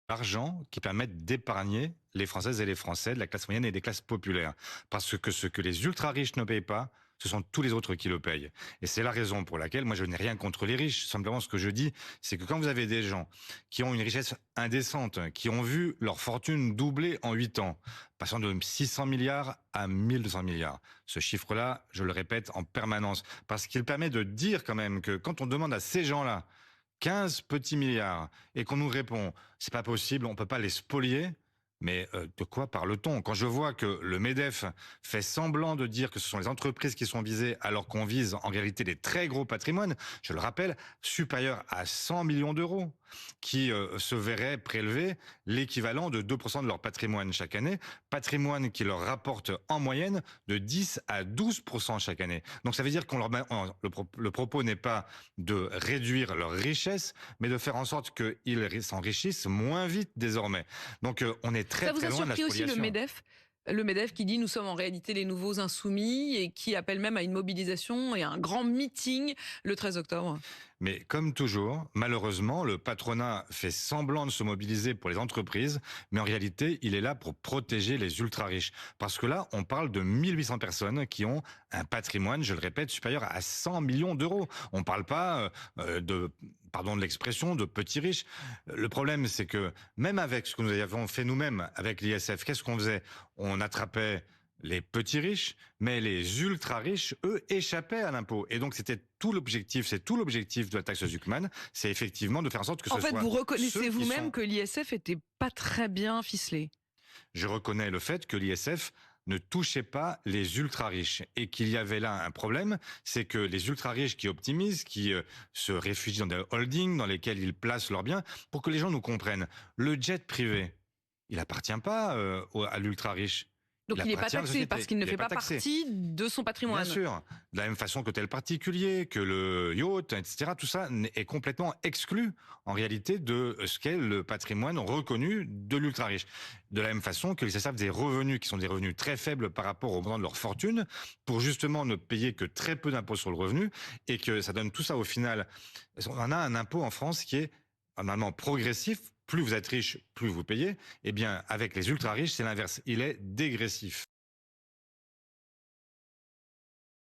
l'argent qui permettent d'épargner les Françaises et les Français de la classe moyenne et des classes populaires. Parce que ce que les ultra-riches ne payent pas, ce sont tous les autres qui le payent. Et c'est la raison pour laquelle, moi, je n'ai rien contre les riches. Simplement, ce que je dis, c'est que quand vous avez des gens qui ont une richesse indécente, qui ont vu leur fortune doubler en 8 ans, passant de 600 milliards à 1200 milliards, ce chiffre-là, je le répète en permanence, parce qu'il permet de dire quand même que quand on demande à ces gens-là 15 petits milliards et qu'on nous répond c'est pas possible, on peut pas les spolier. Mais de quoi parle-t-on? Quand je vois que le MEDEF fait semblant de dire que ce sont les entreprises qui sont visées alors qu'on vise en réalité des très gros patrimoines, je le rappelle, supérieurs à 100 millions d'euros, qui se verraient prélever l'équivalent de 2% de leur patrimoine chaque année, patrimoine qui leur rapporte en moyenne de 10 à 12% chaque année. Donc ça veut dire qu'on le propos n'est pas de réduire leur richesse, mais de faire en sorte qu'ils s'enrichissent moins vite désormais. Donc on est Ça très vous très a loin de la surpris aussi spoliation. le MEDEF qui dit nous sommes en réalité les nouveaux insoumis et qui appelle même à une mobilisation et à un grand meeting le 13 octobre. Mais comme toujours, malheureusement, le patronat fait semblant de se mobiliser pour les entreprises, mais en réalité, il est là pour protéger les ultra-riches. Parce que là, on parle de 1800 personnes qui ont un patrimoine, je le répète, supérieur à 100 millions d'euros. On ne parle pas de, pardon de l'expression, de petits riches. Le problème, c'est que même avec ce que nous avons fait nous-mêmes avec l'ISF, qu'est-ce qu'on faisait? On attrapait les petits riches, mais les ultra riches, eux, échappaient à l'impôt. Et donc, c'était tout l'objectif, c'est tout l'objectif de la taxe Zuckman, c'est effectivement de faire en sorte que En ce fait, soit vous ceux reconnaissez qui vous-même sont... que l'ISF était pas très bien ficelé. Je reconnais le fait que l'ISF ne touchait pas les ultra riches et qu'il y avait là un problème, c'est que les ultra riches qui optimisent, qui se réfugient dans des holdings dans lesquels ils placent leurs biens, pour que les gens nous comprennent, le jet privé, il appartient pas à l'ultra riche. Il Donc il n'est pas appartient à la taxé parce société. qu'il ne Il n'est fait pas pas taxé. partie de son Bien patrimoine. sûr, de la même façon que tel particulier, que le yacht, etc. Tout ça est complètement exclu en réalité de ce qu'est le patrimoine reconnu de l'ultra riche. De la même façon que les SAF des revenus qui sont des revenus très faibles par rapport au montant de leur fortune, pour justement ne payer que très peu d'impôts sur le revenu, et que ça donne tout ça au final. On en a un impôt en France qui est normalement progressif. Plus vous êtes riche, plus vous payez. Eh bien, avec les ultra riches, c'est l'inverse. Il est dégressif.